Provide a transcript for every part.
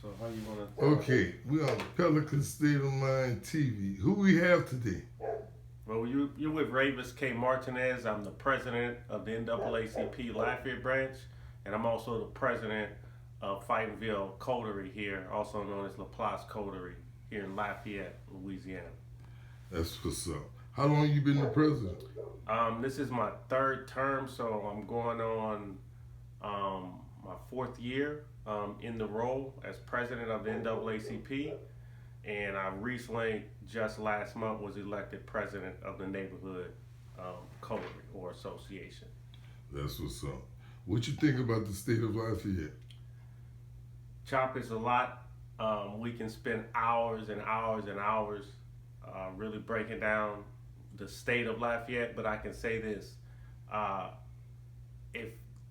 So how you wanna? Okay, we on Pelican State of Mind TV. Who we have today? Well, you're with Ravis K. Martinez. I'm the president of the NAACP Lafayette branch, and I'm also the president of Fightonville Coterie here, also known as Laplace Coterie here in Lafayette, Louisiana. That's what's up. How long you been the president? This is my third term, so I'm going on my fourth year in the role as president of the NAACP. And I recently, just last month, was elected president of the neighborhood coterie or association. That's what's up. What you think about the state of Lafayette? Chop is a lot. We can spend hours and hours and hours really breaking down the state of Lafayette, but I can say this: uh, if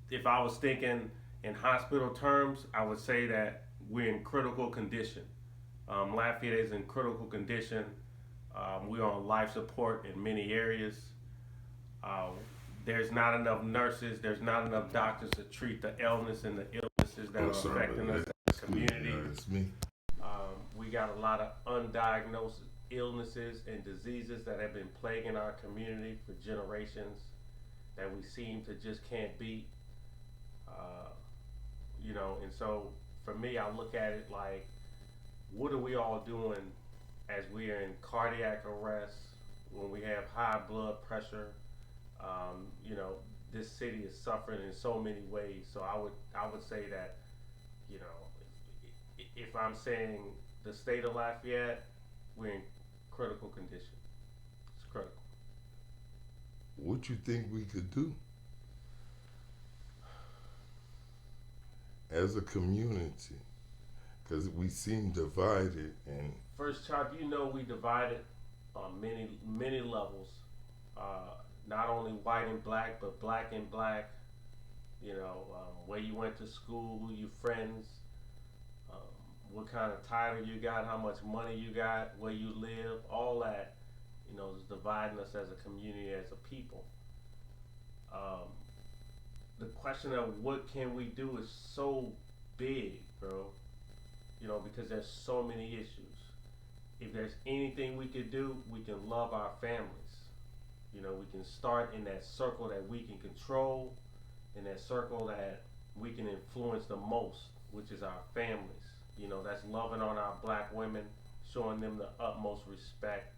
if I was thinking in hospital terms, I would say that we're in critical condition. Lafayette is in critical condition. We're on life support in many areas. Uh, there's not enough nurses. There's not enough doctors to treat the illness and the illnesses that Oh, are sorry, affecting us as that's a me. community. That's me. We got a lot of undiagnosed illnesses and diseases that have been plaguing our community for generations that we seem to just can't beat. Uh, and so for me, I look at it like, what are we all doing as we are in cardiac arrest, when we have high blood pressure? You know, this city is suffering in so many ways. So I would say that, you know, if I'm saying the state of Lafayette, we're in critical condition. It's critical. What you think we could do as a community? Because we seem divided, and First, Chop, you know we divided on many levels. Uh, Not only white and black, but black and black. Where you went to school, who your friends, um, what kind of title you got, how much money you got, where you live, all that, is dividing us as a community, as a people. Um, the question of what can we do is so big, bro. Because there's so many issues. If there's anything we could do, we can love our families. We can start in that circle that we can control, in that circle that we can influence the most, which is our families. That's loving on our black women, showing them the utmost respect,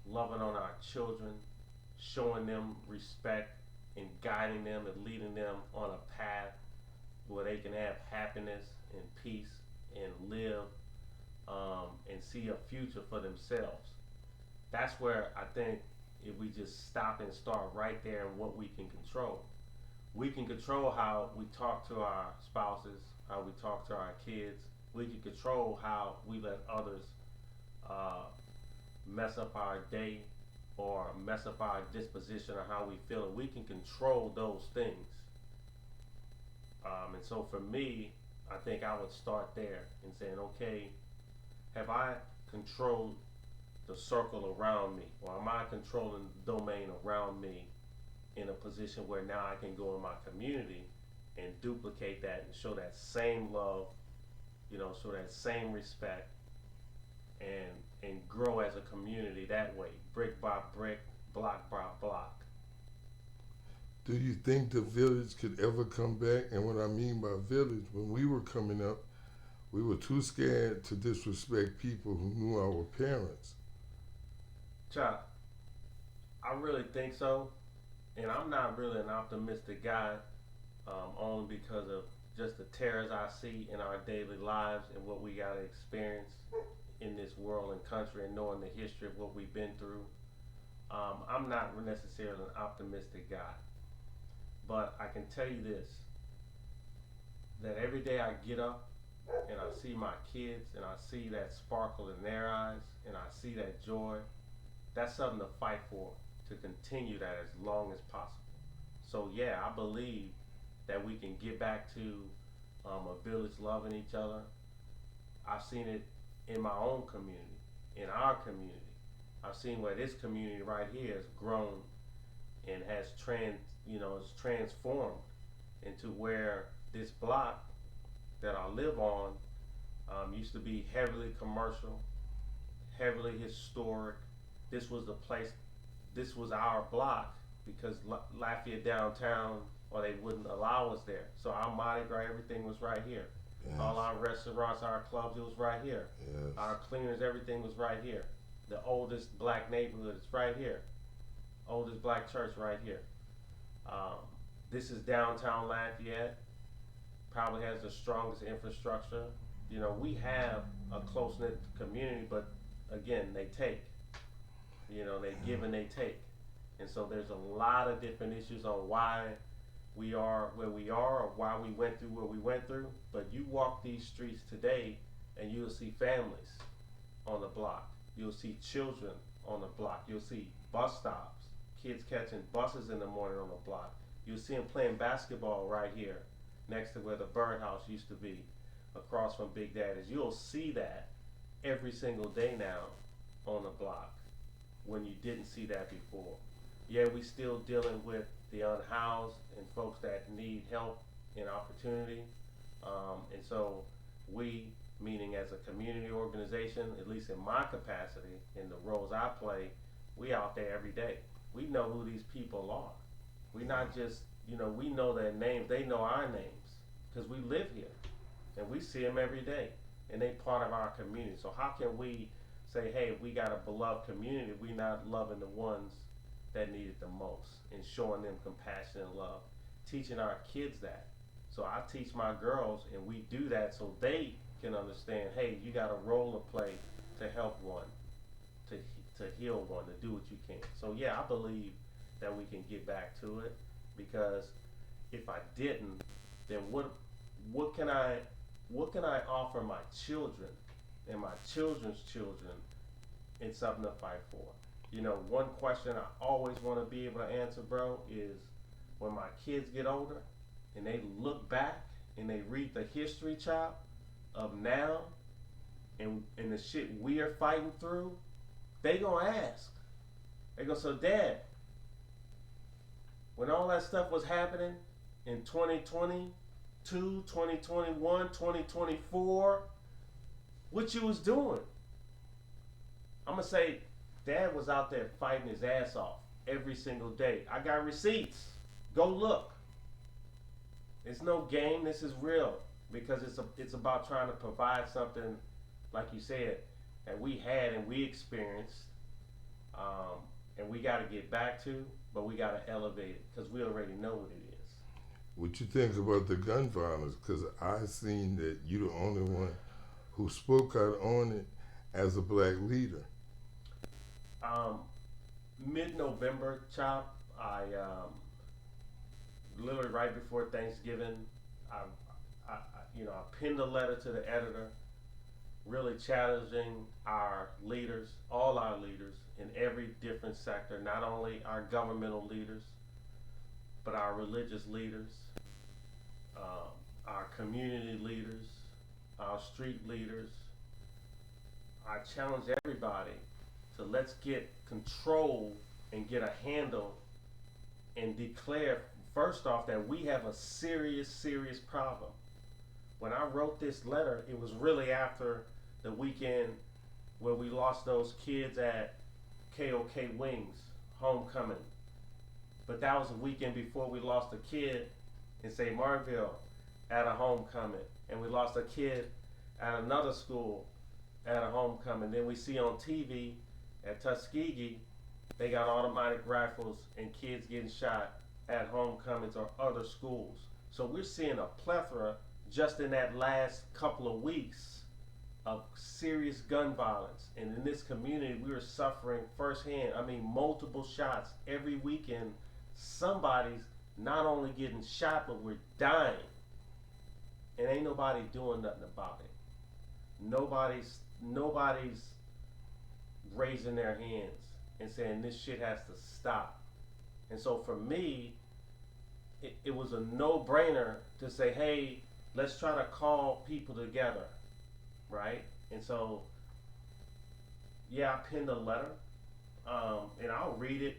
loving on our children, showing them respect, and guiding them and leading them on a path where they can have happiness and peace and live and see a future for themselves. That's where I think if we just stop and start right there in what we can control. We can control how we talk to our spouses, how we talk to our kids. We can control how we let others uh, mess up our day or mess up our disposition or how we feel. We can control those things. And so for me, I think I would start there and saying, okay, have I controlled the circle around me, or am I controlling the domain around me in a position where now I can go in my community and duplicate that and show that same love, show that same respect, and grow as a community that way, brick by brick, block by block. do you think the village could ever come back? And what I mean by village, when we were coming up, we were too scared to disrespect people who knew our parents. Chop, I really think so, and I'm not really an optimistic guy, only because of just the terrors I see in our daily lives and what we got to experience in this world and country, and knowing the history of what we've been through. I'm not necessarily an optimistic guy, but I can tell you this: that every day I get up and I see my kids and I see that sparkle in their eyes and I see that joy, that's something to fight for, to continue that as long as possible. So yeah, I believe that we can get back to a village loving each other. I've seen it in my own community, in our community. I've seen where this community right here has grown and has is transformed into where this block that I live on Used to be heavily commercial, heavily historic. This was the place. This was our block because Lafayette downtown, or they wouldn't allow us there. So our Mardi Gras, everything was right here. Yes. All our restaurants, our clubs, it was right here. Yes. Our cleaners, everything was right here. The oldest black neighborhood is right here. Oldest black church right here. Um, this is downtown Lafayette. Probably has the strongest infrastructure. You know, we have a close knit community, but again, they take. You know, they give and they take. And so there's a lot of different issues on why we are where we are or why we went through where we went through. But you walk these streets today and you'll see families on the block. You'll see children on the block. You'll see bus stops, kids catching buses in the morning on the block. You'll see them playing basketball right here next to where the birdhouse used to be, across from Big Daddy's. You'll see that every single day now on the block when you didn't see that before. Yeah, we still dealing with the unhoused and folks that need help and opportunity. And so we, meaning as a community organization, at least in my capacity, in the roles I play, we out there every day. We know who these people are. We not just, you know, we know their names. They know our names because we live here and we see them every day and they part of our community. So how can we say, hey, we got a beloved community, we not loving the ones that need it the most and showing them compassion and love, teaching our kids that. So I teach my girls and we do that so they can understand, hey, you got a role to play to help one, to heal one, to do what you can. So yeah, I believe that we can get back to it, because if I didn't, then what can I offer my children and my children's children in something to fight for? You know, one question I always want to be able to answer, bro, is when my kids get older and they look back and they read the history, child, of now and the shit we are fighting through, they gonna ask. They go, so Dad, when all that stuff was happening in 2022, 2021, 2024, what you was doing? I'm gonna say, Dad was out there fighting his ass off every single day. I got receipts. Go look. It's no game. This is real, because it's about trying to provide something, like you said, that we had and we experienced, and we got to get back to, but we got to elevate it because we already know what it is. What you think about the gun violence? Because I seen that you the only one who spoke out on it as a black leader. Mid-November, Chop, I literally right before Thanksgiving, I penned a letter to the editor, really challenging our leaders, all our leaders in every different sector, not only our governmental leaders, but our religious leaders, our community leaders, our street leaders. I challenge everybody to let's get control and get a handle and declare first off that we have a serious, serious problem. When I wrote this letter, it was really after the weekend where we lost those kids at KOK Wings homecoming. But that was a weekend before we lost a kid in St. Martinville at a homecoming. And we lost a kid at another school at a homecoming. Then we see on TV at Tuskegee, they got automatic rifles and kids getting shot at homecomings or other schools. So we're seeing a plethora just in that last couple of weeks of serious gun violence. And in this community, we are suffering firsthand. I mean, multiple shots every weekend. Somebody's not only getting shot, but we're dying. And ain't nobody doing nothing about it. Nobody's raising their hands and saying this shit has to stop. And so for me, it was a no-brainer to say, hey, let's try to call people together, right? And so, yeah, I penned a letter, and I'll read it.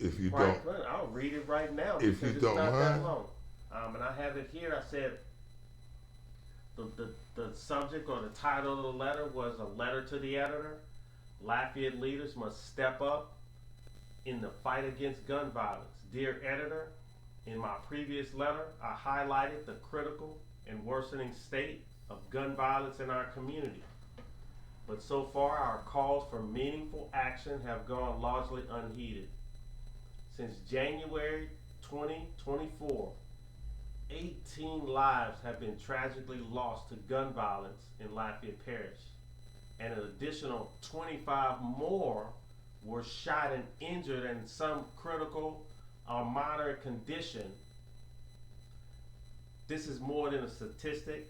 If you Franklin, I'll read it right now if because you it's don't not mind. that long. And I have it here. I said, The subject or the title of the letter was a letter to the editor. Lafayette leaders must step up in the fight against gun violence. Dear editor, in my previous letter, I highlighted the critical and worsening state of gun violence in our community. But so far, our calls for meaningful action have gone largely unheeded. Since January 2024, 18 lives have been tragically lost to gun violence in Lafayette Parish, and an additional 25 more were shot and injured in some critical or moderate condition. This is more than a statistic,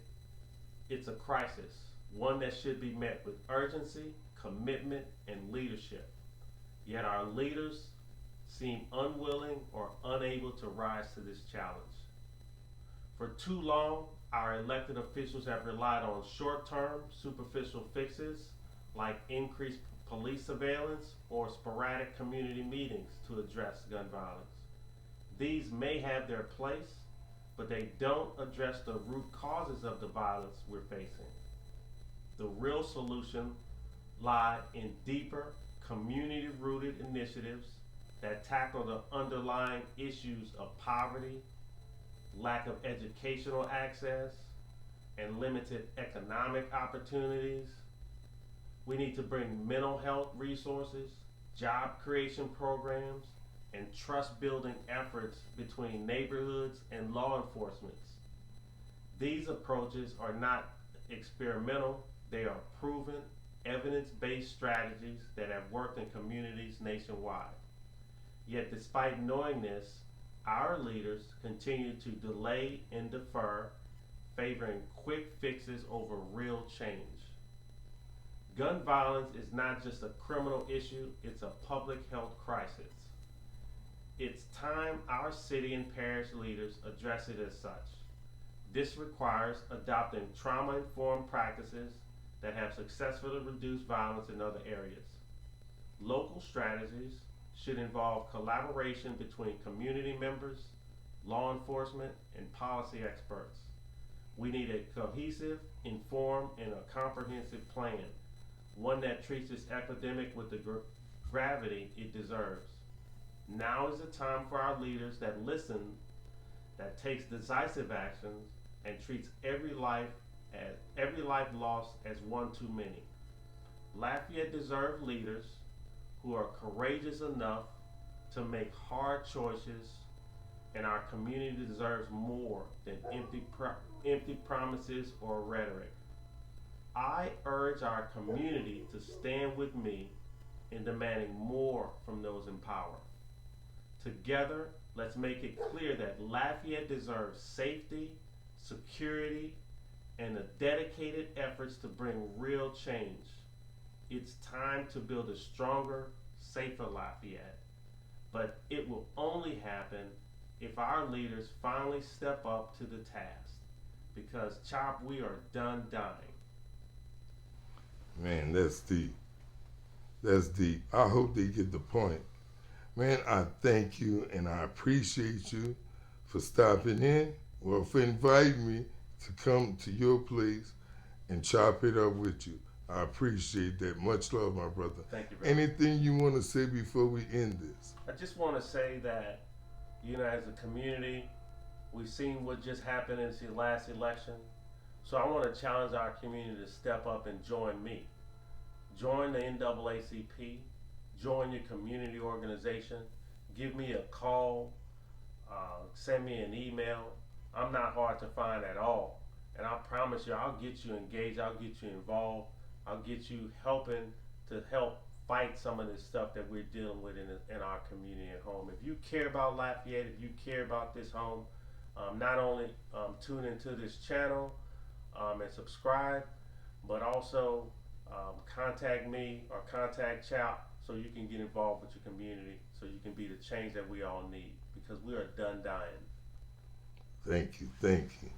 it's a crisis, one that should be met with urgency, commitment, and leadership. Yet our leaders seem unwilling or unable to rise to this challenge. For too long, our elected officials have relied on short-term, superficial fixes like increased police surveillance or sporadic community meetings to address gun violence. These may have their place, but they don't address the root causes of the violence we're facing. The real solution lie in deeper, community-rooted initiatives that tackle the underlying issues of poverty, lack of educational access, and limited economic opportunities. We need to bring mental health resources, job creation programs, and trust building efforts between neighborhoods and law enforcement. These approaches are not experimental, they are proven, evidence-based strategies that have worked in communities nationwide. Yet despite knowing this, our leaders continue to delay and defer, favoring quick fixes over real change. Gun violence is not just a criminal issue, it's a public health crisis. It's time our city and parish leaders address it as such. This requires adopting trauma-informed practices that have successfully reduced violence in other areas. Local strategies should involve collaboration between community members, law enforcement, and policy experts. We need a cohesive, informed, and a comprehensive plan, one that treats this epidemic with the gravity it deserves. Now is the time for our leaders that listen, that takes decisive actions, and treats every life lost as one too many. Lafayette deserves leaders who are courageous enough to make hard choices, and our community deserves more than empty promises or rhetoric. I urge our community to stand with me in demanding more from those in power. Together, let's make it clear that Lafayette deserves safety, security, and the dedicated efforts to bring real change. It's time to build a stronger, safer Lafayette. But it will only happen if our leaders finally step up to the task. Because, Chop, we are done dying. Man, that's deep. That's deep. I hope they get the point. Man, I thank you and I appreciate you for stopping in, or for inviting me to come to your place and chop it up with you. I appreciate that. Much love, my brother. Thank you, brother. Anything you want to say before we end this? I just want to say that, as a community, we've seen what just happened in the last election. So I want to challenge our community to step up and join me. Join the NAACP. Join your community organization. Give me a call. Send me an email. I'm not hard to find at all. And I promise you, I'll get you engaged. I'll get you involved. I'll get you helping to help fight some of this stuff that we're dealing with in our community and home. If you care about Lafayette, if you care about this home, not only tune into this channel and subscribe, but also contact me or contact Chop so you can get involved with your community, so you can be the change that we all need, because we are done dying. Thank you. Thank you.